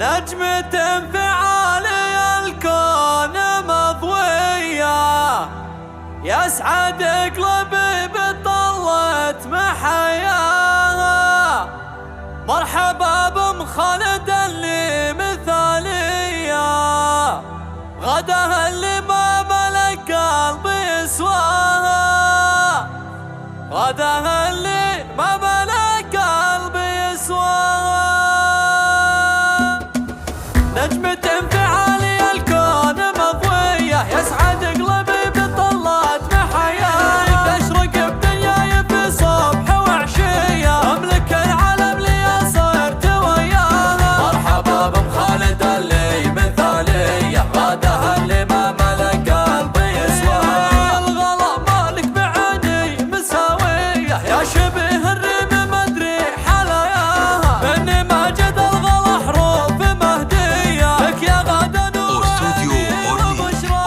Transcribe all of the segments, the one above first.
نجمة في عالي الكون مضوية، يسعد قلبي بطلة محياها. مرحبا بأم خالد اللي مثالية، غداها اللي ما ملك قلبي يسواها، غداها اللي ما ملك قلبي يسواها. نجمة في عالي الكون مضوية، يسعد قلبي بطلات محياها. تشرق بدنياي في صبح وعشية، أملك العالم لي صرت وياها. مرحبا بأم خالد اللي مثالية، غداها اللي ما ملك قلبي يسواها. الغلا مالك بعيني مساوية، يا شبه الريم مدري حلاياها. مني ماجد الغلا حروف مهدية، لك يا غدا نور عيني وبشرى.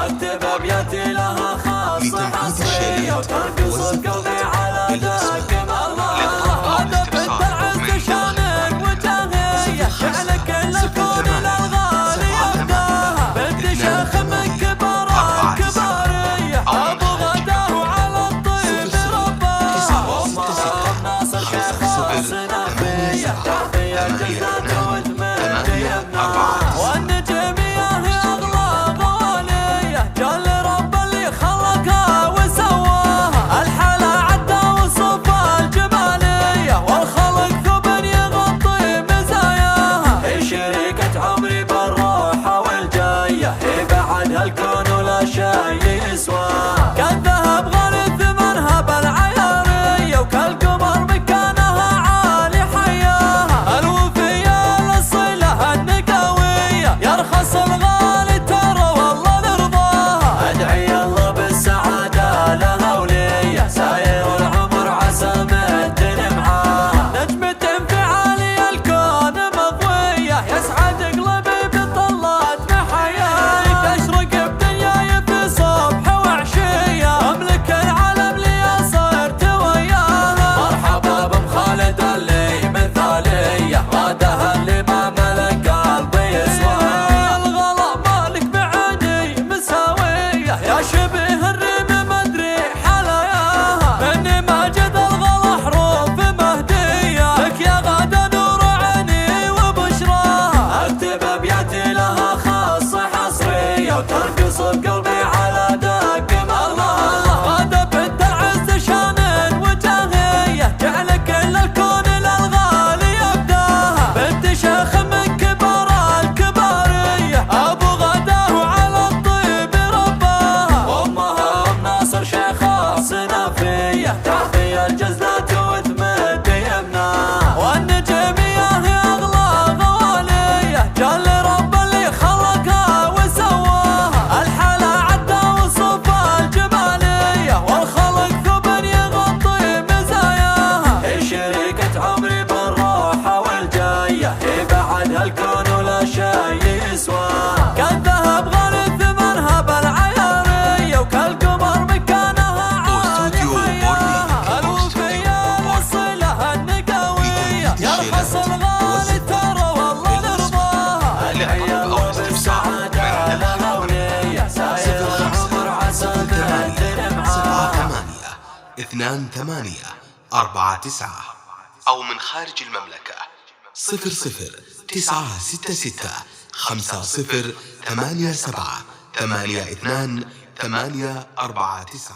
اكتب ابياتي لها خاصة حصرية، وترقص قلبي على داكم. الله هذا بنت العز شانك وجاهية، فعلك كل الكون للغالي يبداها. بنت شيخ من كبار الكبارية، ابو غداه على الطيب رباها. ام ناصر شيخ الصنافية، تحفي الجنات وتمدي ابناها. والنجمية هي اغلى غوالية، جل رب اللي خلقها وسواها. الحلا عدى وصف الجمالية، والخلق ثوب يغطي مزاياها. هي شريكة عمري بالروحة والجاية، هي بعد هالكون ولا شيء يسواها. كالذهب غالي ثمنها بالعيارية، وكالقمر مكانها عالي حياها. الوفية للصلة النقاوية، يرخص الغالي ترى والله نرضاها. ادعي الله بالسعادة لها ولية، ساير العمر عسى مدن معاها. نجمة في عالي الكون مضوية، يسعد قلبي بطلات محياها. تشرق بدنياي في صبح وعشية، أملك العالم لي صرت وياها. مرحبا بأم خالد اللي مثالية، غداها اللي ما ملك قلبي يسواها. الغلا مالك بعيني مساوية، يا شبه الريم مدري حلاياها. مني ماجد الغلا حروف مهدية، لك يا غدا نور عيني وبشراها. اكتب ابياتي لها خاصة حصرية، وترقص بقلبي على داكم. الله غدا بنت العز شان وجاهية، جعل كل الكون للغالي يبداها. بنت شيخ من كبار الكبارية، ابو غداه على الطيب رباها. وامها ام ناصر شيخ الصنافية، تحفي الجزلات وتمدي ابناها. والنجمية هي اغلى غوالية، جل رب اللي خلقها وسواها. الحلا عدى وصف الجمالية، والخلق ثوب يغطي مزاياها. هي شريكة عمري بالروحة والجاية، هي بعد هالكون ولا شيء يسواها. كالذهب غالي ثمنها بالعيارية، وكالقمر مكانها عالي حياها. الوفية للصلة النقاوية، يرخص الغالي ترى والله نرضاها. ادعي الله بالسعادة لها ولية، ساير العمر عسى مدن معاها. 7 2 8 4 9 أو من خارج المملكة 00 9 6 6 5 0 8 7 8 2 8 4 9.